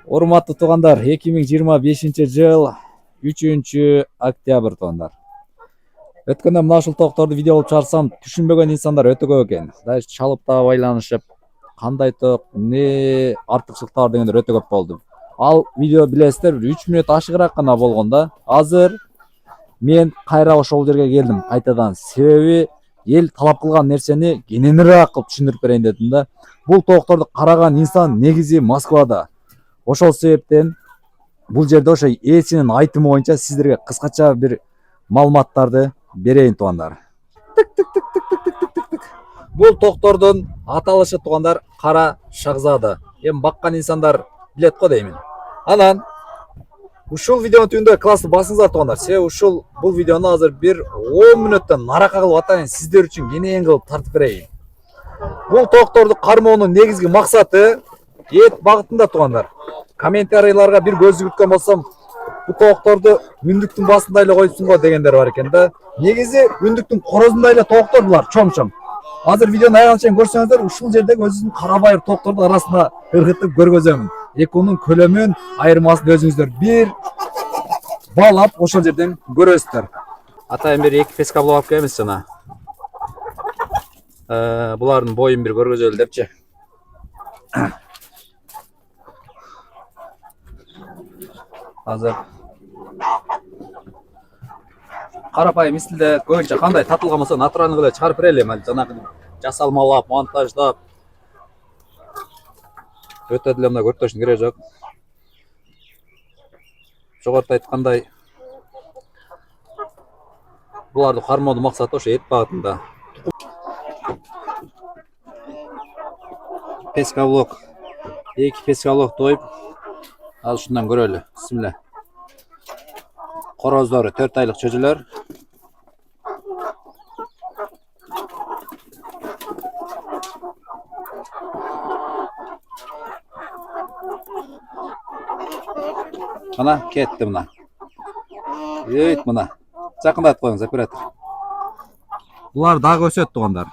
Урматтуу туугандар, 2025 жыл 3-октябрь туугандар. Өткөндө мына ушул токторду видео кылып чыгарсам, түшүнбөгөн инсандар өтө көп экен. Даже чалып да байланышып, кандай ток, не артыкчылыктар дегендер өтө көп болду. Ал видео билесиздер, 3 мүнөт ашыгыраак гана болгон да. Азыр мен кайра ошол жерге келдим кайтадан. Себеби эл талап кылган нерсени кененирээк кылып түшүндүрүп берейин дедим да. Бул токторду караган инсан негизи Москвада. Ошол себептен бул жерде ошо ээсинин айтымы боюнча сиздерге кыскача бир маалыматтарды берейин туугандар. Бул токтордун аталышы туугандар Кара Шахзада. Эми баккан инсандар билет го деймин. Анан ушул видеонун түбүндө классы басыңыздар туугандар. Себеби ушул бул видеону азыр бир 10 мүнөттөн нарака кылып атайын, сиздер үчүн кенен кылып тартып берейин. Бул токторду кармоонун негизги максаты эт багытында туугандар. Комментарийларга бир көз жүгүрткөн болсом, бул тоокторду үндүктүн басында эле коюпсуң го дегендер бар экен да. Негизи үндүктүн корозунда эле тооктор булар, чоң-чоң. Азыр видеону аягына чейин көрсөңүздөр, ушул жердеги өзүнүн карабайыр тооктордун арасына ыргытып көргөзөмүн. Экөөнүн көлөмүн, айырмасын өзүңүздөр бир баалап ошол жерден көрөсүздөр. Атайын бир 2 пескабло алып келебиз жана. Булардын боюн бир көргөзөлү депчи. Азыр карапайым мисилде көбүнчө кандай татылган болсо натуралдуу эле чыгарып берели эми жанагы жасалмалап, монтаждап. Өтө деле мына көртөштүн кереги жок. Жогоруда айткандай, буларды кармоонун максаты ошо эт багытында. Пескаблок, 2 пескаблок тоюп, ал ушундан көрөлү. Бисмилля. Короздору 4 айлык чөжөлөр. Mana ketти мына. Ейт мына. Жакындатып коюңуз оператор. Булар дагы өсөт туугандар.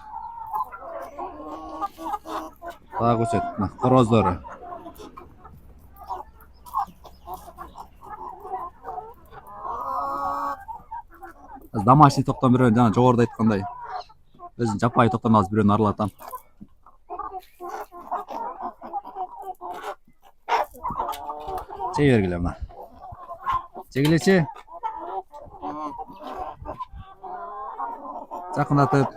Дагы өсөт. Мына короздору. Домашний токтон бирөөнү жана жогоруда айткандай өзүнүн жапайы токтон азыр бирөөнү аралатам. Чей бергиле мына. Чегилечи. Жакындатып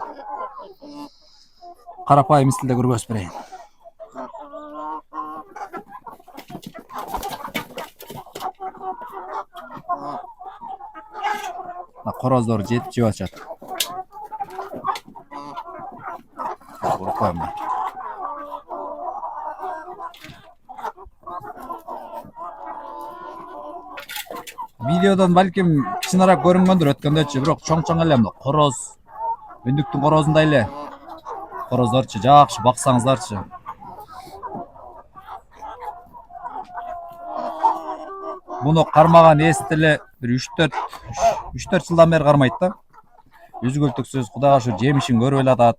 карапайым мисилде көргөзүп берейин. Короздор жеп атышат. Коюм. Видеодон балким кичинерээк көрүнгөндүр өткөндөчү, бирок чоң-чоң эле мына короз. Үндүктүн корозунда эле. Короздорчу жакшы баксаңыздарчы. Буну кармаган эс деле бир 3-4 жылдан бери кармайт да. Үзгүлтүксүз, кудайга шүгүр жемишин көрүп эле атат.